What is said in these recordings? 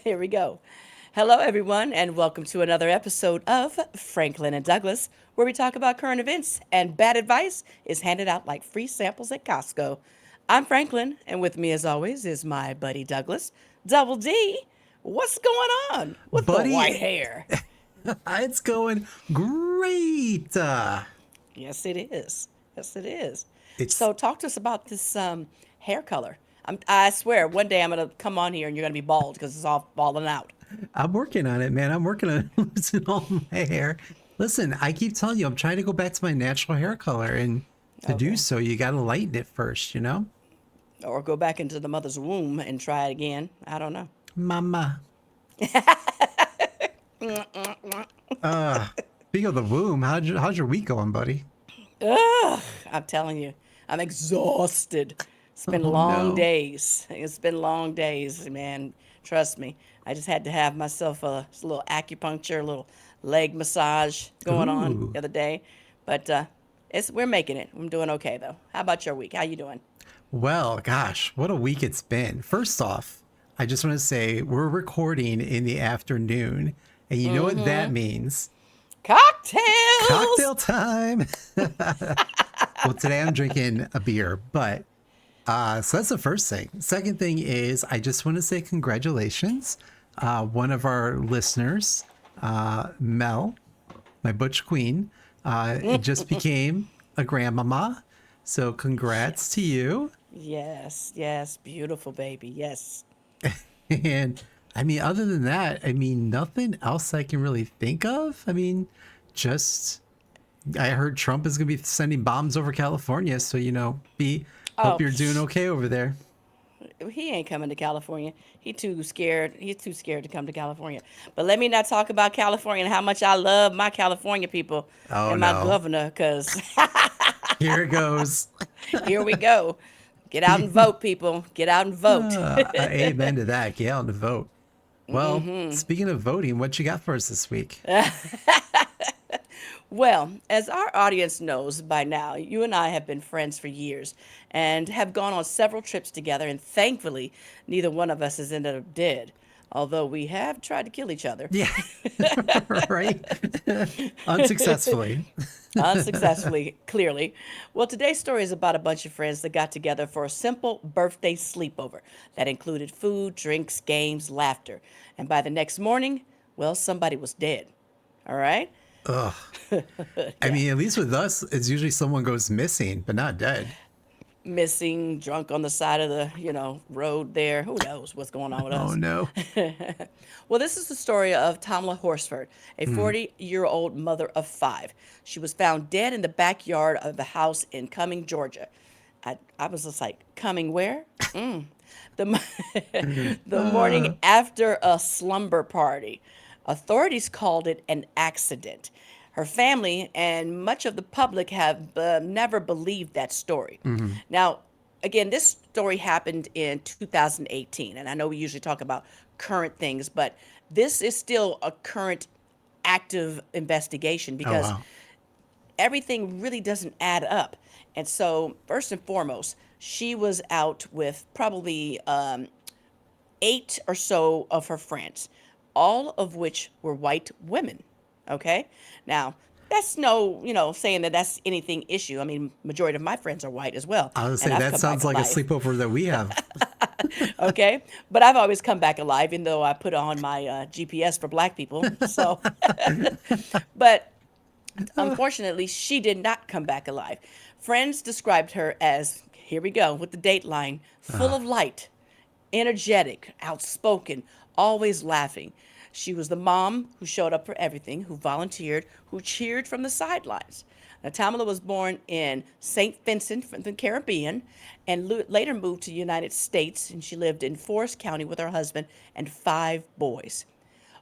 Here we go. Hello, everyone, and welcome to another episode of Franklin and Douglas, where we talk about current events and bad advice is handed out like free samples at Costco. I'm Franklin, and with me, as always, is my buddy Douglas. Double D, what's going on with the white Buddy, hair? it's going great. Yes, it is. Yes, it is. It's So, talk to us about this hair color. I swear, one day I'm going to come on here and you're going to be bald because it's all falling out. I'm working on it, man. I'm working on losing all my hair. Listen, I keep telling you, I'm trying to go back to my natural hair color, and to do Okay. so, you got to lighten it first, you know? Or go back into the mother's womb and try it again. I don't know. Mama. Uh, Speaking of the womb, how's your week going, buddy? Ugh, I'm telling you, I'm exhausted. It's been Oh long no. days. It's been long days, man. Trust me. I just had to have myself a little acupuncture, a little leg massage going on Ooh. the other day. But we're making it. I'm doing okay though. How about your week? How you doing? Well, gosh, what a week it's been. First off, I just want to say we're recording in the afternoon, and you know what that means. Cocktails. Cocktail time. Well, today I'm drinking a beer, but so that's the first thing. Second thing is I just want to say congratulations. One of our listeners, Mel, my butch queen, it just became a grandmama. So congrats to you. Yes, yes, beautiful baby. Yes. And I mean, other than that, I mean, nothing else I can really think of. I mean, just I heard Trump is going to be sending bombs over California, so be hope Oh, you're doing okay over there. he ain't coming to California. He too scared. He's too scared to come to California. But let me not talk about California and how much I love my California people Oh and my no, governor, because here it goes. here we go. Get out and vote, people. Get out and vote. Amen to that. Get out and vote. Well, speaking of voting, what you got for us this week? Well, as our audience knows by now, you and I have been friends for years and have gone on several trips together, and thankfully, neither one of us has ended up dead, although we have tried to kill each other. Yeah, right. Unsuccessfully. Unsuccessfully, clearly. Well, today's story is about a bunch of friends that got together for a simple birthday sleepover that included food, drinks, games, laughter. And by the next morning, well, somebody was dead. All right? Ugh. I Yeah. mean, at least with us, it's usually someone goes missing, but not dead. Missing, drunk on the side of the, road there. Who knows what's going on with Oh us? no. Well, this is the story of Tamla Horsford, a 40-year-old mother of five. She was found dead in the backyard of the house in Cumming, Georgia. I was just like, Cumming where? The, the morning Uh, after a slumber party. Authorities called it an accident. Her family and much of the public have never believed that story. mhm. Now, again, this story happened in 2018, and I know we usually talk about current things, but this is still a current active investigation Oh because wow. everything really doesn't add up. And so, first and foremost, she was out with probably eight or so of her friends, all of which were white women. Okay? Now, that's no, saying that that's anything issue. I mean, majority of my friends are white as well, I would and say I've that come back sounds like a alive. sleepover that we have. Okay? But I've always come back alive, even though I put on my GPS for black people. So, but unfortunately, she did not come back alive. Friends described her as, here we go with the dateline, full Uh, of light, energetic, outspoken, always laughing. She was the mom who showed up for everything, who volunteered, who cheered from the sidelines. Now, Tamala was born in St. Vincent from the Caribbean and later moved to the United States, and she lived in Forest County with her husband and five boys.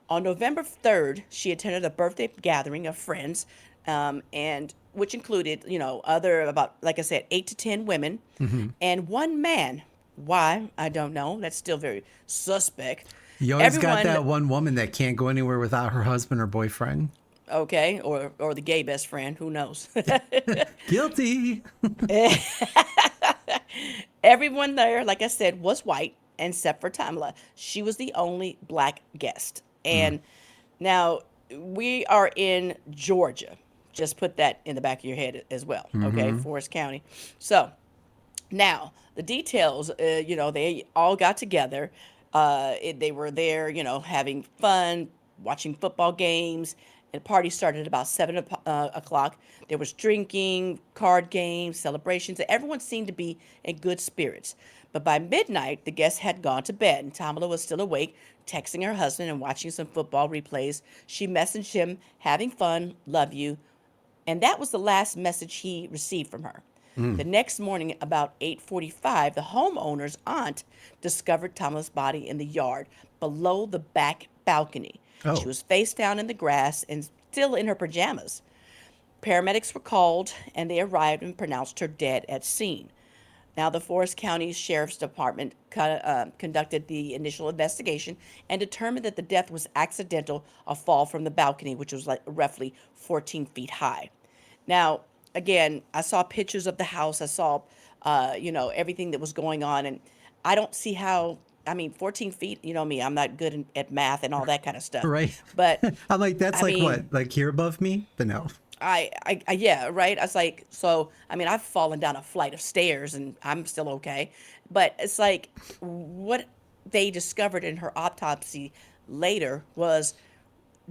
On November 3rd, she attended a birthday gathering of friends, and which included, other about, like I said, 8 to 10 women mhm. and one man. Why? I don't know. That's still very suspect. You always got Everyone, that one woman that can't go anywhere without her husband or boyfriend. okay, or the gay best friend, who knows? Guilty. Everyone there, like I said, was white, except for Tamla. She was the only black guest. Mm. And now we are in Georgia. Just put that in the back of your head as well, okay? Mm-hmm. Forest County. So now, the details, they all got together. They were there, having fun, watching football games. And the party started at about 7 o'clock. There was drinking, card games, celebrations. Everyone seemed to be in good spirits. But by midnight, the guests had gone to bed, and Tamala was still awake, texting her husband and watching some football replays. She messaged him, having fun, love you, and that was the last message he received from her. Mm. The next morning, about 8:45, the homeowner's aunt discovered Tamla's body in the yard below the back balcony. She Oh, was face down in the grass and still in her pajamas. Paramedics were called and they arrived and pronounced her dead at scene. Now, the Forest County Sheriff's Department conducted the initial investigation and determined that the death was accidental, a fall from the balcony, which was like roughly 14 feet high. Now, again, I saw pictures of the house. I saw, everything that was going on, and I don't see how. I mean, 14 feet. You know me. I'm not good at math and all that kind of stuff. right. But I'm like, that's I like mean, what? Like here above me? But no. yeah, right. I was like, so, I mean, I've fallen down a flight of stairs and I'm still okay. But it's like, what they discovered in her autopsy later was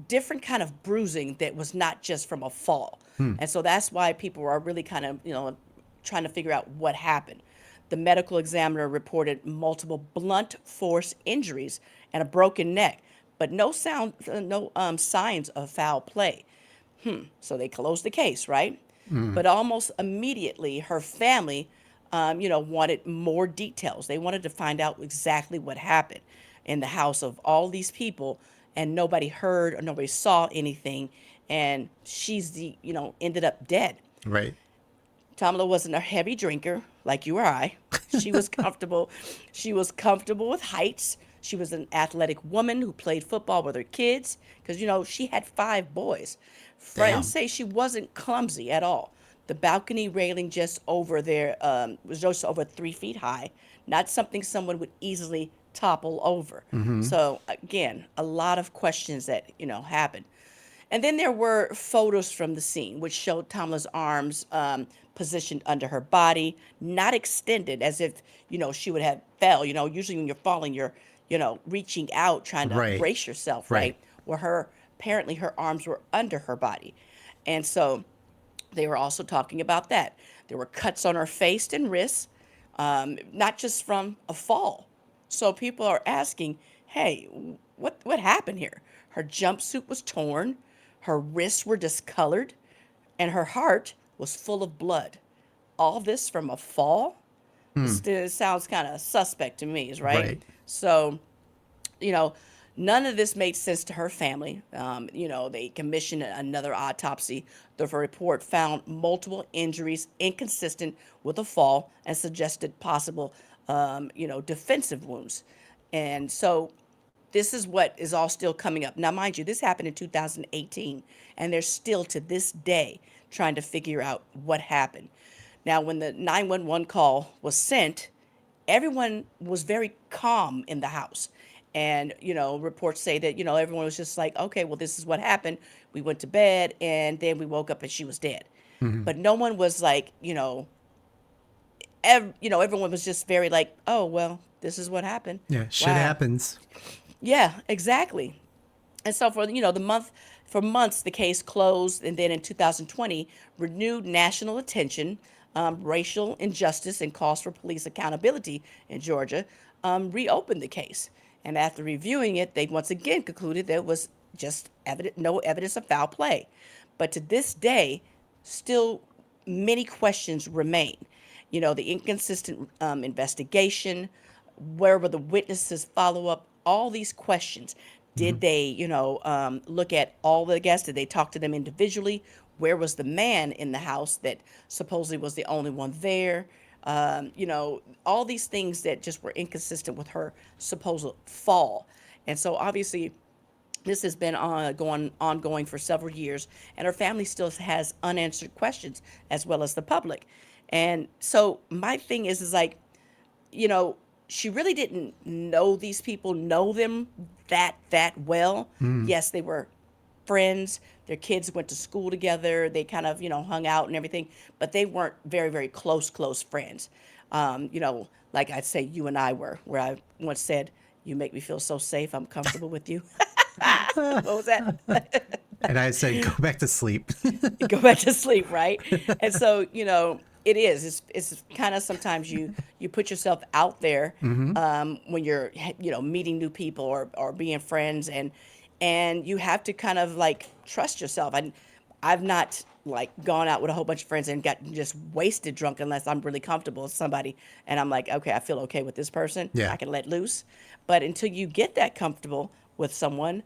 different kind of bruising that was not just from a fall. Hmm. And so that's why people are really kind of, trying to figure out what happened. The medical examiner reported multiple blunt force injuries and a broken neck, but no signs of foul play. So they closed the case, right? Mm. But almost immediately, her family, wanted more details. They wanted to find out exactly what happened in the house of all these people, and nobody heard or nobody saw anything. And she's ended up dead. Right. Tamala wasn't a heavy drinker like you or I. She was comfortable. She was comfortable with heights. She was an athletic woman who played football with her kids because, she had 5 boys. Friends Damn. say she wasn't clumsy at all. The balcony railing just over there was just over 3 feet high, not something someone would easily topple over. Mm-hmm. So, again, a lot of questions that, happened. And then there were photos from the scene, which showed Tamla's arms positioned under her body, not extended as if, she would have fell. Usually when you're falling, you're, reaching out, trying to Right. brace yourself, Right. right? Where apparently her arms were under her body. And so they were also talking about that. There were cuts on her face and wrists, not just from a fall. So people are asking, hey, what happened here? Her jumpsuit was torn, her wrists were discolored, and her heart was full of blood. All this from a fall? It Hmm. still sounds kind of suspect to me, is right? Right. So you know, none of this made sense to her family. They commissioned another autopsy. The report found multiple injuries inconsistent with a fall and suggested possible, defensive wounds. And so this is what is all still coming up. Now, mind you, this happened in 2018, and they're still to this day trying to figure out what happened. Now, when the 911 call was sent, everyone was very calm in the house. And, reports say that, everyone was just like, okay, well, this is what happened. We went to bed and then we woke up and she was dead. Mm-hmm. But no one was like, everyone was just very like, oh, well, this is what happened. Yeah. Shit Wow. happens. Yeah, exactly. And so for months, the case closed, and then in 2020, renewed national attention, racial injustice, and calls for police accountability in Georgia reopened the case. And after reviewing it, they once again concluded there was just no evidence of foul play. But to this day, still many questions remain. The inconsistent investigation, where were the witnesses follow up, all these questions. Mm-hmm. Did they, look at all the guests? Did they talk to them individually? Where was the man in the house that supposedly was the only one there? All these things that just were inconsistent with her supposed fall. And so obviously this has been ongoing for several years, and her family still has unanswered questions as well as the public. And so my thing is like, you know, she really didn't know these people, know them that well. Mm, Yes, they were friends. Their kids went to school together. They kind of, hung out and everything, but they weren't very close friends. Like I'd say you and I were, where I once said, "You make me feel so safe. I'm comfortable with you." What was that? and I said, go back to sleep. Go back to sleep, right? And so, it is. It's kind of sometimes you put yourself out there Hmm. when you're meeting new people or being friends, and you have to kind of like trust yourself. I've not like gone out with a whole bunch of friends and got just wasted drunk unless I'm really comfortable with somebody and I'm like, okay, I feel okay with this person. I Yeah. can let loose. But until you get that comfortable with someone,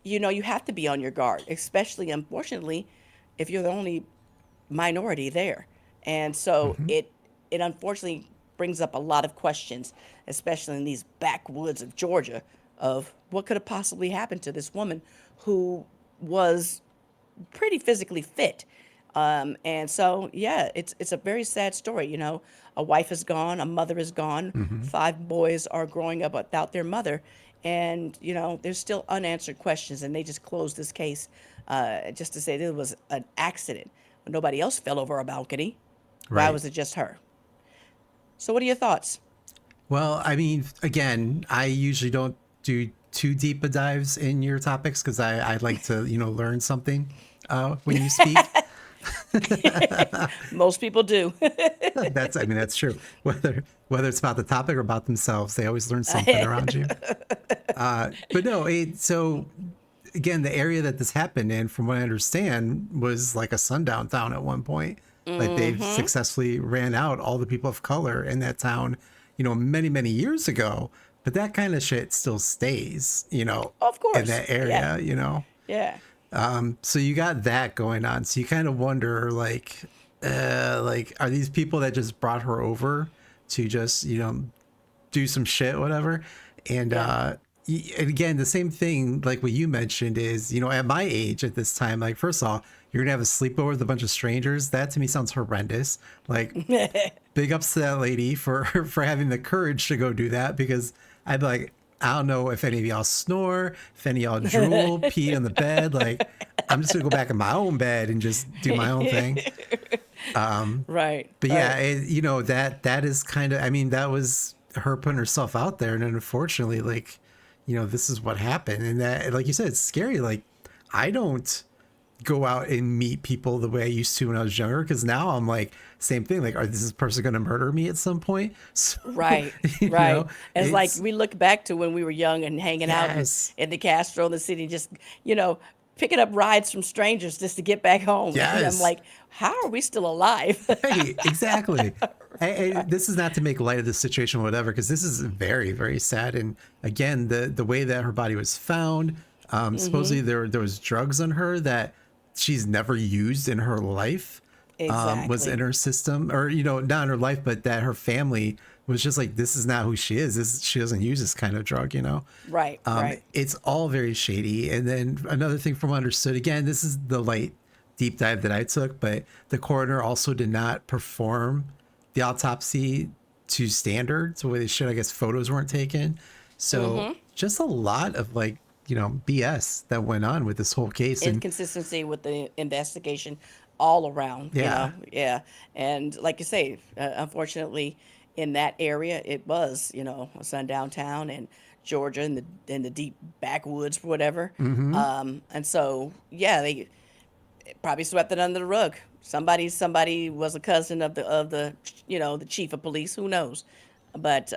you have to be on your guard, especially, unfortunately, if you're the only minority there. And so Hmm. it unfortunately brings up a lot of questions, especially in these backwoods of Georgia, of what could have possibly happened to this woman who was pretty physically fit. And so, yeah, it's a very sad story. A wife is gone, a mother is gone, Hmm. 5 boys are growing up without their mother, and there's still unanswered questions. And they just closed this case, just to say there was an accident. Nobody else fell over a balcony. Why Right. was it just her? So, what are your thoughts? Well, I mean, again, I usually don't do too deep a dives in your topics because I like to, learn something when you speak. Most people do. I mean, that's true. Whether it's about the topic or about themselves, they always learn something around you. But no, so again, the area that this happened in, from what I understand, was like a sundown town at one point. Like they've successfully ran out all the people of color in that town, many years ago. But that kind of shit still stays, Of in course. that Yeah. area. Yeah. So you got that going on. So you kind of wonder, like, are these people that just brought her over to just, do some shit, whatever? And Yeah. and again, the same thing, like what you mentioned, is at my age at this time, like, first of all, you're gonna have a sleepover with a bunch of strangers. That to me sounds horrendous. Like, big ups to that lady for for having the courage to go do that, because I'd be like, I don't know if any of y'all snore, if any of y'all drool, pee on the bed. Like, I'm just gonna go back in my own bed and just do my own thing. Right. But yeah, Right. that is kind of, I mean, that was her putting herself out there, and then unfortunately, like, this is what happened, and that, like you said, it's scary. Like, I don't go out and meet people the way I used to when I was younger, because now I'm like, same thing. Like, are this person going to murder me at some point? So, Right, you right. know, And it's like it's we look back to when we were young and hanging out yes, in the Castro in the city, just, picking up rides from strangers just to get back home. And I'm yes, like, how are we still alive? right, exactly. And this is not to make light of the situation or whatever, because this is very sad. And again, the way that her body was found, supposedly there was drugs on her that she's never used in her life, was in Exactly. her system, or not in her life, but that her family was just like, this is not who she is. She doesn't use this kind of drug. Right, right. It's all very shady. And then another thing from what I understood, again, this is the light deep dive that I took, but the coroner also did not perform the autopsy to standards the way they should. I guess photos weren't taken. So just a lot of, like, BS that went on with this whole case. And Inconsistency with the investigation all around, yeah. yeah. And like you say, unfortunately, in that area, it was, a sundown town and Georgia in the deep backwoods, whatever. Hmm. And so, yeah, they probably swept it under the rug. Somebody was a cousin of the the chief of police. Who knows? But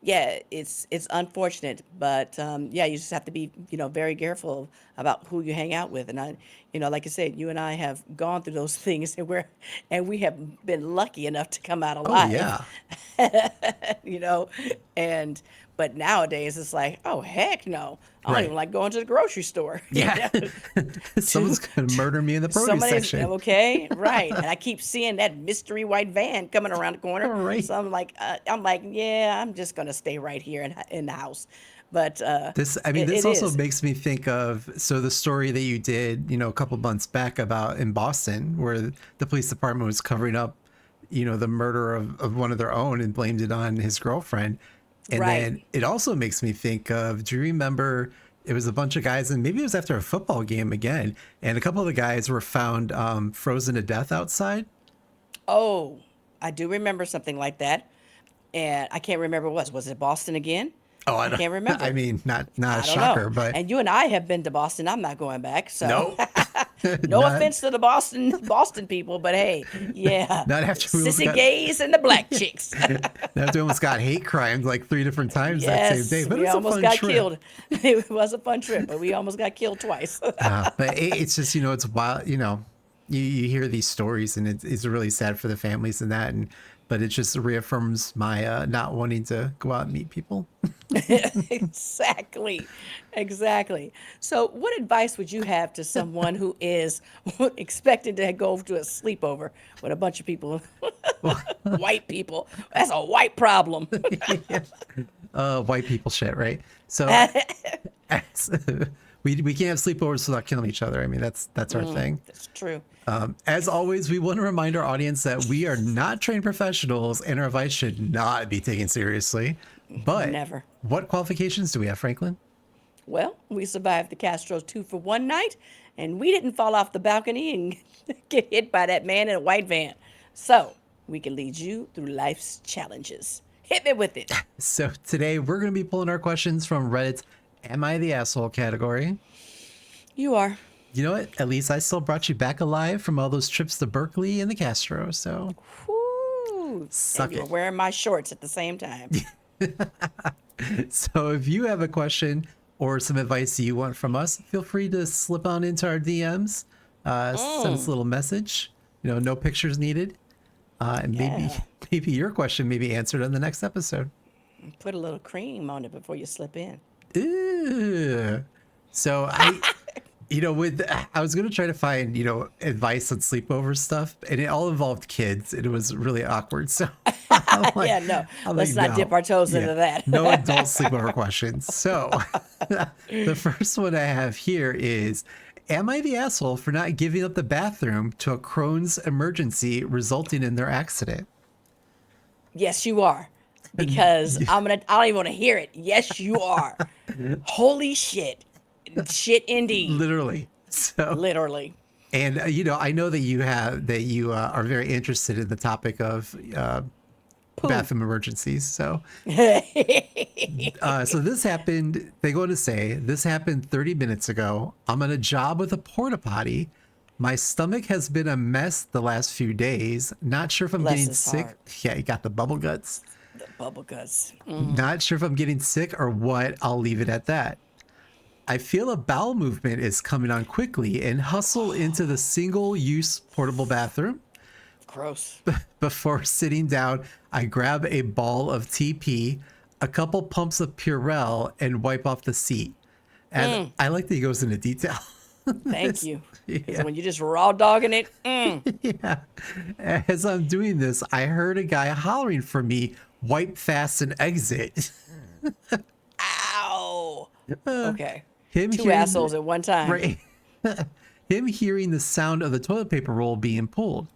yeah, it's unfortunate. But yeah, you just have to be very careful about who you hang out with. And like I said, you and I have gone through those things, and we have been lucky enough to come out Oh alive. yeah. you know, and but nowadays it's like, oh heck no, I don't even Right. like going to the grocery store. Yeah. To Someone's gonna murder me in the produce somebody's section. okay, right? And I keep seeing that mystery white van coming around the corner, All right. so I'm like, yeah, I'm just gonna stay right here in the house. But I mean, it this also is makes me think of, so the story that you did, a couple months back about in Boston, where the police department was covering up, the murder of one of their own and blamed it on his girlfriend. And Right. then it also makes me think of, do you remember it was a bunch of guys, and maybe it was after a football game again, and a couple of the guys were found frozen to death outside? Oh, I do remember something like that. And I can't remember what was it Boston again? Oh, I I don't, can't I remember. mean, not a I don't know. shocker, but And you and I have been to Boston. I'm not going back. So nope. no not offense to the Boston people, but hey, yeah, not after we almost sissy got gays and the black chicks. after we almost got hate crimes like 3 different times that same day. Yes, But we it's a almost fun got trip. killed. It was a fun trip, but we almost got killed twice. But it's just, it's wild, you hear these stories, and it's really sad for the families and that, and but it just reaffirms my not wanting to go out and meet people. Exactly. Exactly. So, what advice would you have to someone who is expecting to go to a sleepover with a bunch of people, white people? That's a white problem. White people shit, right? So as- we can't have sleepovers without killing each other. I mean, that's our thing. That's true. As always, we want to remind our audience that we are not trained professionals, and our advice should not be taken seriously. But Never. what qualifications do we have, Franklin? Well, we survived the Castros 2 for 1 night, and we didn't fall off the balcony and get hit by that man in a white van. So, we can lead you through life's challenges. Hit me with it. So today we're going to be pulling our questions from Reddit's "Am I the Asshole" category. You are. You know what? At least I still brought you back alive from all those trips to Berkeley and the Castro. So Whoo! suck And you were it. wearing my shorts at the same time. So if you have a question or some advice you want from us, feel free to slip on into our DMs, send us a little message. No pictures needed, and maybe Yeah. maybe your question may be answered on the next episode. Put a little cream on it before you slip in. Ew. So with I was gonna try to find advice on sleepover stuff, and it all involved kids, and it was really awkward. So I'm like, Yeah, no. I'm Let's like, not no. dip our toes Yeah. into that. No adult sleepover questions. So the first one I have here is, am I the asshole for not giving up the bathroom to a Crohn's emergency resulting in their accident? Yes, you are. Because I don't even want to hear it. Yes, you are. Holy shit. Shit indeed. Literally. So, Literally. and I know that you are very interested in the topic of Poo. bathroom emergencies. So so this happened, they go on to say, this happened 30 minutes ago. I'm on a job with a porta potty. My stomach has been a mess the last few days. Not sure if I'm Bless getting his sick. heart. Yeah, you got the bubble guts. The bubble guts. Not sure if I'm getting sick or what. I'll leave it at that. I feel a bowel movement is coming on quickly and hustle into the single-use portable bathroom. Gross. Before sitting down, I grab a ball of TP, a couple pumps of Purell, and wipe off the seat. And I like that he goes into detail. Thank you. Because Yeah. when you're just raw dogging it, Yeah. As I'm doing this, I heard a guy hollering for me, wipe fast and exit. ow. Okay. Him Two hearing- assholes at one time. Right. Him hearing the sound of the toilet paper roll being pulled.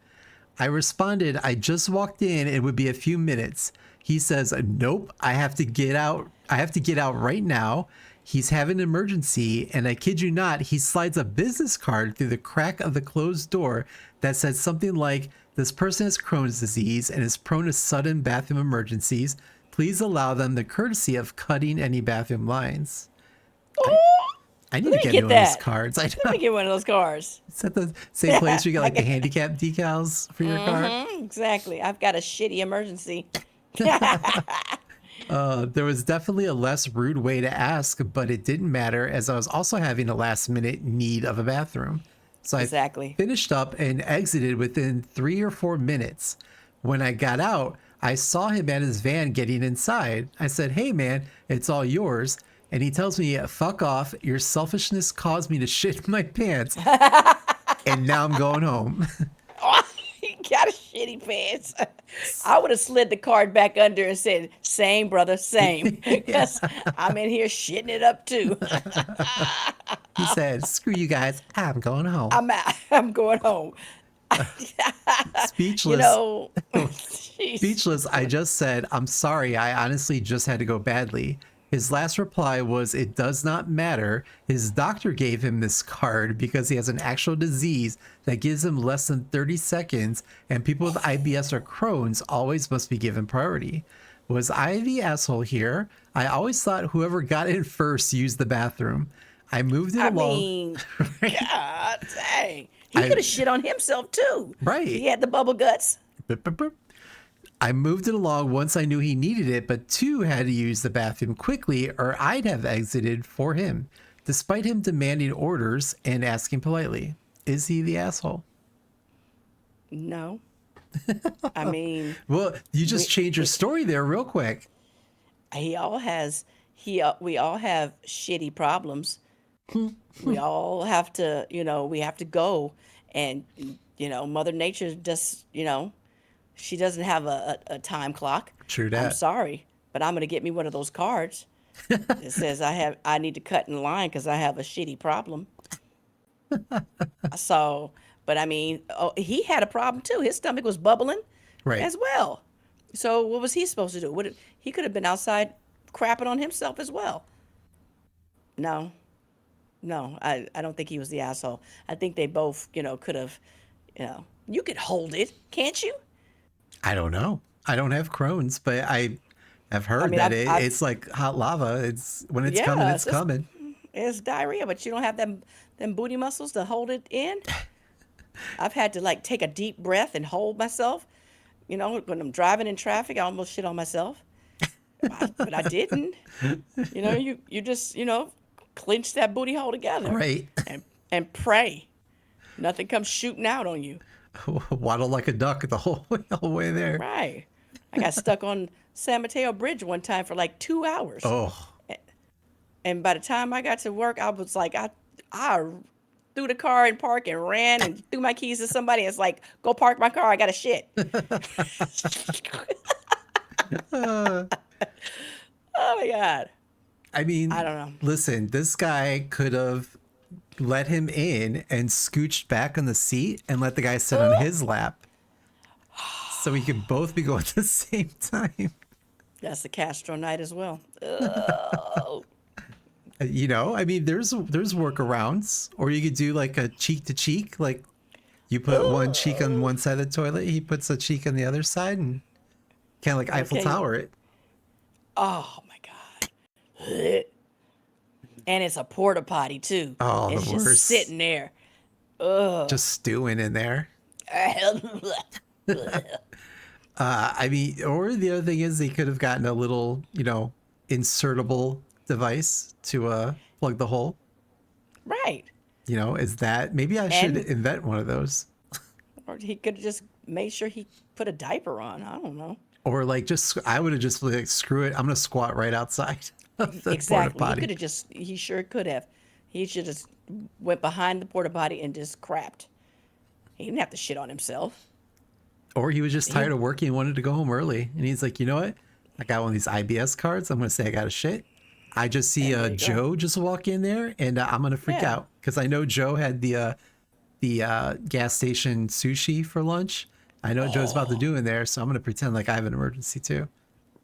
I responded, I just walked in. It would be a few minutes. He says, nope, I have to get out. I have to get out right now. He's having an emergency. And I kid you not, he slides a business card through the crack of the closed door that says something like, this person has Crohn's disease and is prone to sudden bathroom emergencies. Please allow them the courtesy of cutting any bathroom lines. I need to me get get one of those that. cards. I Let know. me get one of those cars. It's at the same place where you get like the handicap decals for your car. Exactly. I've got a shitty emergency. There was definitely a less rude way to ask, but it didn't matter as I was also having a last minute need of a bathroom. So Exactly. I finished up and exited within 3 or 4 minutes. When I got out, I saw him at his van getting inside. I said, hey man, it's all yours. And he tells me, fuck off. Your selfishness caused me to shit my pants. And now I'm going home. Oh, he got a shitty pants. I would have slid the card back under and said, same, brother, same. Because I'm in here shitting it up too. He said, screw you guys. I'm going home. I'm out. I'm going home. You Speechless. know, Speechless, I just said, I'm sorry, I honestly just had to go badly. His last reply was, it does not matter. His doctor gave him this card because he has an actual disease that gives him less than 30 seconds, and people with IBS or Crohn's always must be given priority. Was I the asshole here? I always thought whoever got in first used the bathroom. I moved it I along. mean, God dang. He I- could have shit on himself too. Right. He had the bubble guts. Boop, boop, boop. I moved it along once I knew he needed it, but 2 had to use the bathroom quickly or I'd have exited for him, despite him demanding orders and asking politely. Is he the asshole? No. I mean, Well, you just changed your story there real quick. he all has we all have shitty problems. We all have to, we have to go, and Mother Nature just, she doesn't have a time clock. True I'm that. sorry, but I'm gonna get me one of those cards. It says I need to cut in line because I have a shitty problem. So, but I mean, he had a problem too. His stomach was bubbling Right. as well. So what was he supposed to do? He could have been outside crapping on himself as well. No, no, I don't think he was the asshole. I think they both, could have, you could hold it, can't you? I don't know. I don't have Crohn's, but I have heard mean, that I've it's like hot lava. It's when it's coming, yeah, it's coming. it's diarrhea, but you don't have them booty muscles to hold it in. I've had to like take a deep breath and hold myself. When I'm driving in traffic, I almost shit on myself, but I didn't. You just clench that booty hole together Right. and pray. Nothing comes shooting out on you. Waddle like a duck the whole way there. Right. I got stuck on San Mateo Bridge one time for like 2 hours. Oh, And by the time I got to work, I was like, I threw the car in park and ran and threw my keys to somebody. It's like, go park my car. I got to shit. Oh my God. I mean, I don't know. listen, this guy could have let him in and scooched back on the seat and let the guy sit on his lap so we could both be going at the same time. That's the Castro night as well. Oh. I mean, there's workarounds, or you could do like a cheek to cheek, like you put one cheek on one side of the toilet, he puts a cheek on the other side, and kind of like Eiffel Okay. Tower it. Oh my God. And it's a porta potty too. Oh, it's the just worst. sitting there. Just stewing in there. I mean, or the other thing is they could have gotten a little, insertable device to plug the hole. Right. Is that maybe I should And- invent one of those, Or he could have just made sure he put a diaper on. I don't know. or like I would have just like screw it. I'm gonna squat right outside of the Exactly. He porta could potty. have he sure could have. He should have went behind the porta potty and just crapped. He didn't have to shit on himself. Or he was just tired of working and wanted to go home early, and he's like, you know what? I got one of these IBS cards. I'm gonna say I got a shit. I just see And there you go. Joe just walk in there, and I'm gonna freak Yeah. out because I know Joe had the gas station sushi for lunch. I know what Joe's about to do in there, so I'm gonna pretend like I have an emergency too.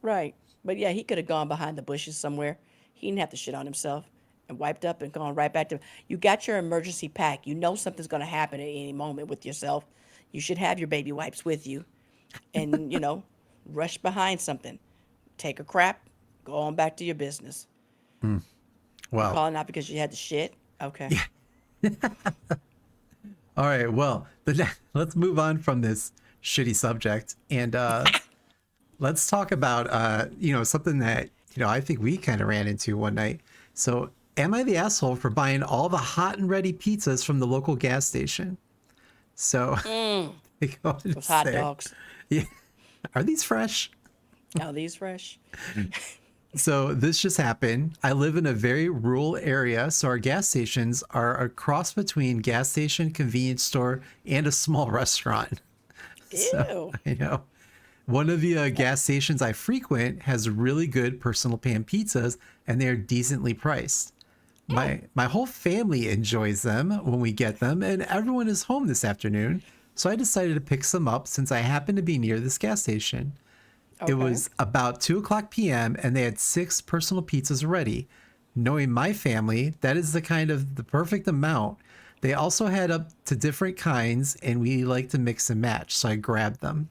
Right. But yeah, he could have gone behind the bushes somewhere. He didn't have to shit on himself and wiped up and gone right back to. You got your emergency pack. You know something's going to happen at any moment with yourself. You should have your baby wipes with you and, rush behind something. Take a crap, go on back to your business. Wow. Calling out because you had to shit? Okay. All right. Well, let's move on from this shitty subject and let's talk about something that I think we kind of ran into one night. So, am I the asshole for buying all the hot and ready pizzas from the local gas station? So, Those hot dogs. Yeah, are these fresh? Are these fresh? So this just happened. I live in a very rural area, so our gas stations are a cross between gas station, convenience store, and a small restaurant. Ew. I know. One of the gas stations I frequent has really good personal pan pizzas, and they're decently priced. My whole family enjoys them when we get them, and everyone is home this afternoon. so I decided to pick some up since I happened to be near this gas station. It Okay. was about 2 o'clock p.m. and they had 6 personal pizzas ready. Knowing my family, that is the perfect amount. They also had up to different kinds and we like to mix and match, so I grabbed them.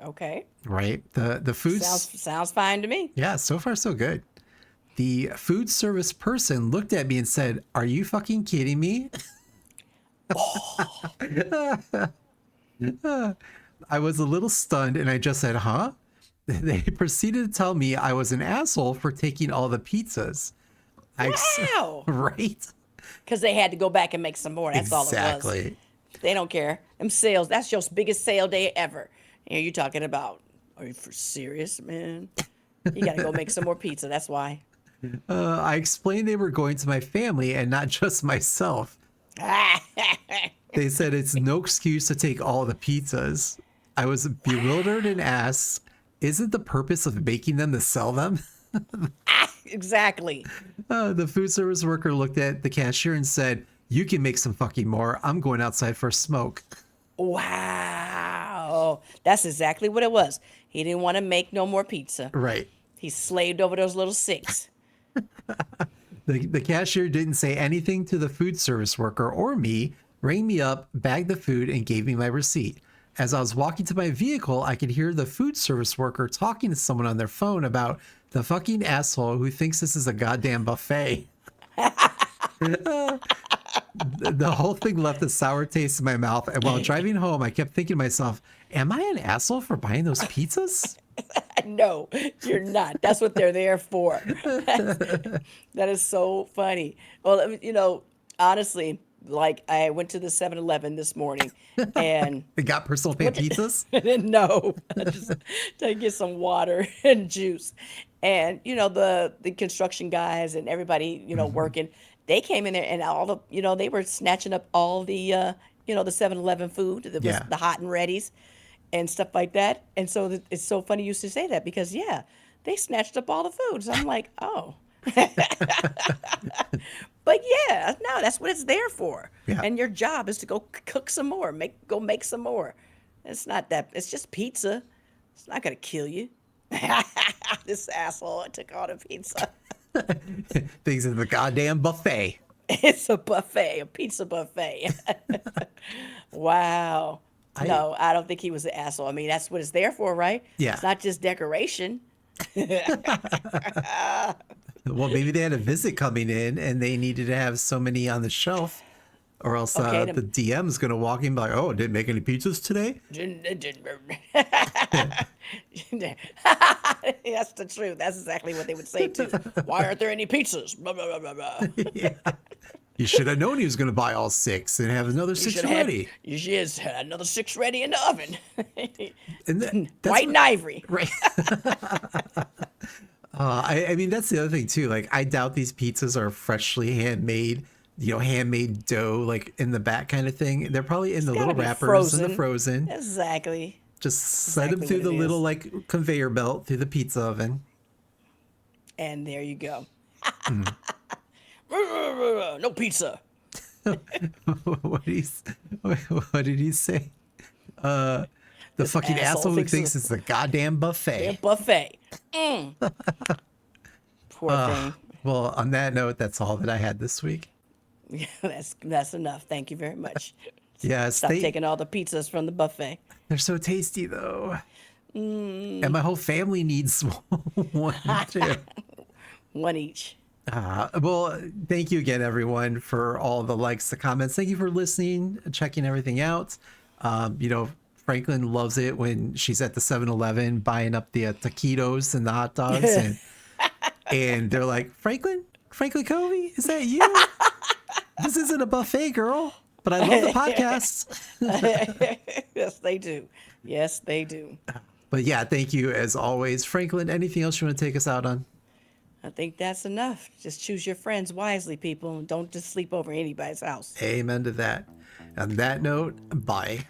Okay. Right? The foods, Sounds fine to me. yeah, so far so good. The food service person looked at me and said, "Are you fucking kidding me?" I was a little stunned and I just said, "Huh?" They proceeded to tell me I was an asshole for taking all the pizzas. Wow. Right? Because they had to go back and make some more. That's all it was. Exactly. They don't care. Them sales, that's your biggest sale day ever. And you're talking about, are you for serious, man? You got to go make some more pizza. That's why. I explained they were going to my family and not just myself. They said it's no excuse to take all the pizzas. I was bewildered and asked, "Isn't the purpose of making them to sell them?" Exactly. The food service worker looked at the cashier and said, "You can make some fucking more. I'm going outside for a smoke." Wow. That's exactly what it was. He didn't want to make no more pizza. Right. He slaved over those little 6. The cashier didn't say anything to the food service worker or me, rang me up, bagged the food, and gave me my receipt. As I was walking to my vehicle, I could hear the food service worker talking to someone on their phone about the fucking asshole who thinks this is a goddamn buffet. The whole thing left a sour taste in my mouth, and while driving home, I kept thinking to myself, am I an asshole for buying those pizzas? No, you're not. That's what they're there for. That is so funny. Well, honestly, like I went to the 7-Eleven this morning and They got personal pan pizzas? no, just to get some water and juice. And the construction guys and everybody, working, they came in there and all they were snatching up all the the 7-Eleven food that was Yeah. the hot and readies and stuff like that. And so it's so funny you should say that because yeah, they snatched up all the food. So I'm like, oh. But yeah, no, that's what it's there for. Yeah. And your job is to go cook some more, make some more. It's not that. It's just pizza. It's not gonna kill you. This asshole took all the pizza. Things in the goddamn buffet. It's a buffet, a pizza buffet. Wow. I No, I don't think he was an asshole. I mean, that's what it's there for, right? Yeah. It's not just decoration. Well, maybe they had a visit coming in and they needed to have so many on the shelf, or else Okay, the DM's gonna walk in and be like, "Oh, didn't make any pizzas today." That's the truth. That's exactly what they would say too. Why aren't there any pizzas? Blah, blah, blah, blah, blah. Yeah. You should have known he was gonna buy all 6 and have another 6 should have ready. you should have had another 6 ready in the oven. And that's White and ivory. right. I mean, that's the other thing too. Like, I doubt these pizzas are freshly handmade, handmade dough, like in the back kind of thing. They're probably in the Gotta little be wrappers and the frozen. Exactly. Just slide them Exactly through what the it little is. like conveyor belt through the pizza oven. And there you go. No pizza. what did he what did he say? The This fucking asshole asshole who thinks thinks it's a goddamn buffet. Buffet. Poor thing. Well, on that note, that's all that I had this week. Yeah, that's enough. Thank you very much. Yes, Stop taking all the pizzas from the buffet. they're so tasty though. And my whole family needs one too. One each. Well, thank you again, everyone, for all the likes, the comments. Thank you for listening, checking everything out. Franklin loves it when she's at the 7-Eleven buying up the taquitos and the hot dogs. And they're like, Franklin Covey, is that you? This isn't a buffet, girl. But I love the podcast. Yes, they do. Yes, they do. But yeah, thank you as always. Franklin, anything else you want to take us out on? I think that's enough. Just choose your friends wisely, people. And don't just sleep over anybody's house. Amen to that. On that note, bye.